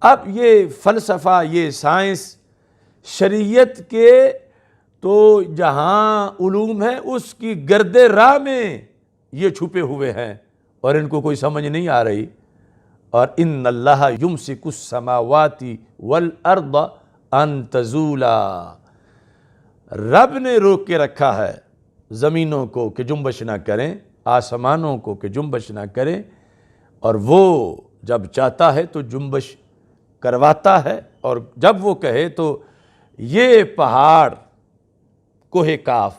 اب یہ فلسفہ، یہ سائنس، شریعت کے تو جہاں علوم ہے اس کی گرد راہ میں یہ چھپے ہوئے ہیں اور ان کو کوئی سمجھ نہیں آ رہی۔ اور ان اللہ یمسک السماوات والارض ان تزولا، رب نے روک کے رکھا ہے زمینوں کو کہ جنبش نہ کریں، آسمانوں کو کہ جنبش نہ کریں، اور وہ جب چاہتا ہے تو جنبش کرواتا ہے، اور جب وہ کہے تو یہ پہاڑ کوہ کاف،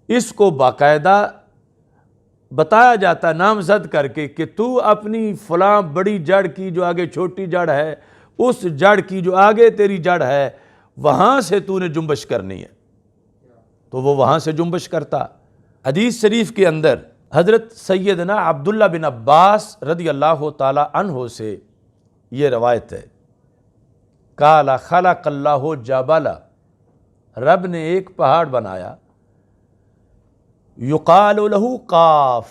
اس کو باقاعدہ بتایا جاتا نامزد کر کے کہ تو اپنی فلاں بڑی جڑ کی جو آگے چھوٹی جڑ ہے، اس جڑ کی جو آگے تیری جڑ ہے، وہاں سے تو نے جنبش کرنی ہے، تو وہ وہاں سے جنبش کرتا۔ حدیث شریف کے اندر حضرت سیدنا عبداللہ بن عباس رضی اللہ تعالی عنہ سے یہ روایت ہے، قال خلق اللہ جبل، رب نے ایک پہاڑ بنایا، یقال لہ قاف،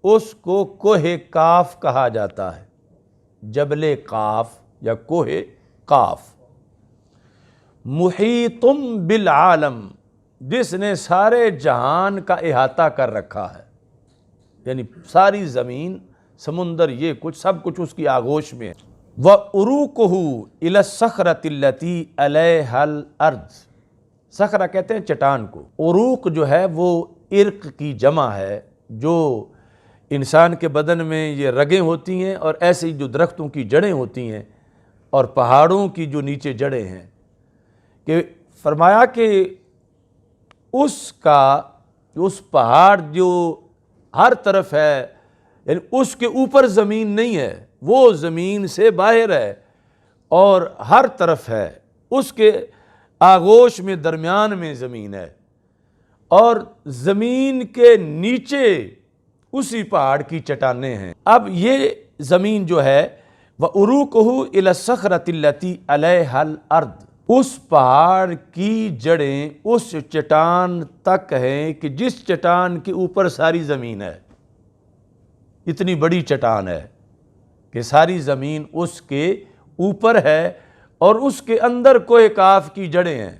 اس کو کوہ کاف کہا جاتا ہے، جبل قاف یا کوہ قاف، محیط بالعالم، جس نے سارے جہان کا احاطہ کر رکھا ہے، یعنی ساری زمین، سمندر، یہ کچھ سب کچھ اس کی آغوش میں ہے۔ وَعُرُوقُهُ إِلَى الصَّخْرَةِ الَّتِي عَلَيْهَا الْأَرْضِ، صخرہ کہتے ہیں چٹان کو، عروق جو ہے وہ عرق کی جمع ہے، جو انسان کے بدن میں یہ رگیں ہوتی ہیں اور ایسے جو درختوں کی جڑیں ہوتی ہیں اور پہاڑوں کی جو نیچے جڑیں ہیں، کہ فرمایا کہ اس پہاڑ جو ہر طرف ہے، یعنی اس کے اوپر زمین نہیں ہے، وہ زمین سے باہر ہے اور ہر طرف ہے، اس کے آغوش میں درمیان میں زمین ہے، اور زمین کے نیچے اسی پہاڑ کی چٹانیں ہیں۔ اب یہ زمین جو ہے وَعُرُوقُهُ إِلَى الصَّخْرَةِ الَّتِي عَلَيْهَا الْأَرْضِ، اس پہاڑ کی جڑیں اس چٹان تک ہیں کہ جس چٹان کے اوپر ساری زمین ہے، اتنی بڑی چٹان ہے کہ ساری زمین اس کے اوپر ہے اور اس کے اندر کوہ کاف کی جڑیں ہیں،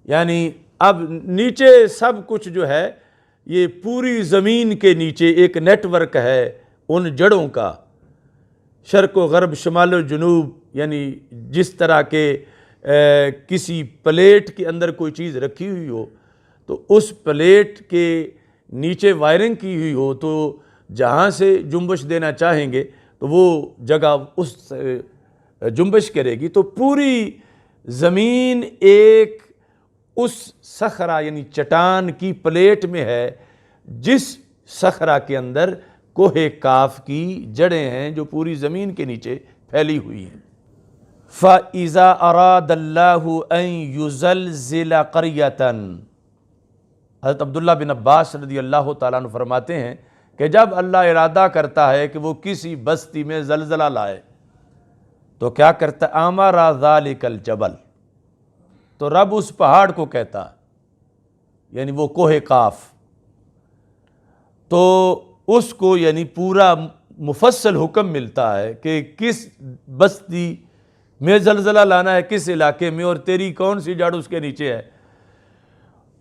یعنی اب نیچے سب کچھ جو ہے یہ پوری زمین کے نیچے ایک نیٹ ورک ہے ان جڑوں کا، شرق و غرب، شمال و جنوب، یعنی جس طرح کے کسی پلیٹ کے اندر کوئی چیز رکھی ہوئی ہو تو اس پلیٹ کے نیچے وائرنگ کی ہوئی ہو، تو جہاں سے جنبش دینا چاہیں گے تو وہ جگہ اس جنبش کرے گی، تو پوری زمین ایک اس صخرہ یعنی چٹان کی پلیٹ میں ہے، جس صخرہ کے اندر کوہ کاف کی جڑیں ہیں جو پوری زمین کے نیچے پھیلی ہوئی ہیں۔ فَإِذَا أَرَادَ اللَّهُ أَن يُزَلْزِلَ قَرْيَةً، حضرت عبداللہ بن عباس رضی اللہ تعالیٰ عنہ فرماتے ہیں کہ جب اللہ ارادہ کرتا ہے کہ وہ کسی بستی میں زلزلہ لائے تو کیا کرتا ہے؟ أَمَرَ ذَلِكَ الْجَبَلَ، تو رب اس پہاڑ کو کہتا، یعنی وہ کوہ کاف، تو اس کو یعنی پورا مفصل حکم ملتا ہے کہ کس بستی میں زلزلہ لانا ہے، کس علاقے میں، اور تیری کون سی جڑ اس کے نیچے ہے،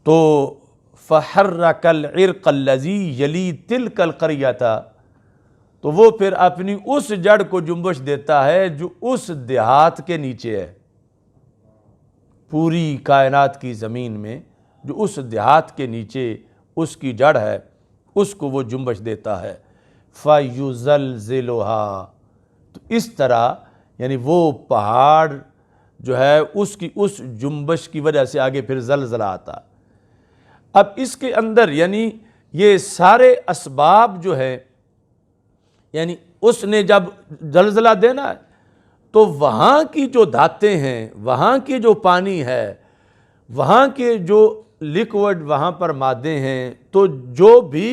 تو فَحَرَّكَ الْعِرْقَ الَّذِي يَلِي تِلْكَ الْقَرْيَةَ، تو وہ پھر اپنی اس جڑ کو جنبش دیتا ہے جو اس دیہات کے نیچے ہے، پوری کائنات کی زمین میں جو اس دیہات کے نیچے اس کی جڑ ہے اس کو وہ جنبش دیتا ہے۔ فَيُزَلْزِلُهَا، تو اس طرح یعنی وہ پہاڑ جو ہے اس کی اس جنبش کی وجہ سے آگے پھر زلزلہ آتا۔ اب اس کے اندر یعنی یہ سارے اسباب جو ہے، یعنی اس نے جب زلزلہ دینا ہے تو وہاں کی جو دھاتیں ہیں، وہاں کی جو پانی ہے، وہاں کے جو لیکوڈ وہاں پر مادے ہیں، تو جو بھی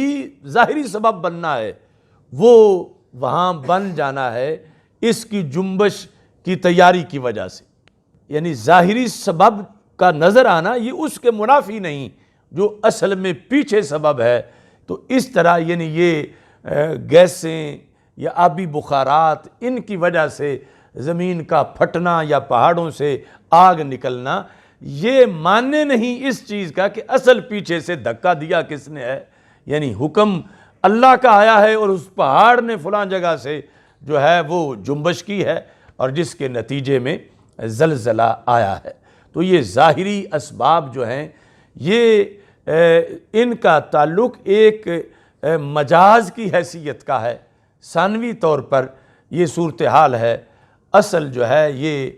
ظاہری سبب بننا ہے وہ وہاں بن جانا ہے اس کی جنبش کی تیاری کی وجہ سے، یعنی ظاہری سبب کا نظر آنا یہ اس کے منافی نہیں جو اصل میں پیچھے سبب ہے۔ تو اس طرح یعنی یہ گیسیں، یا آبی بخارات، ان کی وجہ سے زمین کا پھٹنا یا پہاڑوں سے آگ نکلنا، یہ ماننے نہیں اس چیز کا کہ اصل پیچھے سے دھکا دیا کس نے ہے، یعنی حکم اللہ کا آیا ہے اور اس پہاڑ نے فلاں جگہ سے جو ہے وہ جنبش کی ہے اور جس کے نتیجے میں زلزلہ آیا ہے۔ تو یہ ظاہری اسباب جو ہیں یہ ان کا تعلق ایک مجاز کی حیثیت کا ہے، ثانوی طور پر یہ صورتحال ہے، اصل جو ہے یہ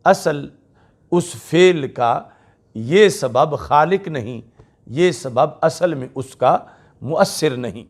اصل اس فعل کا یہ سبب خالق نہیں، یہ سبب اصل میں اس کا مؤثر نہیں۔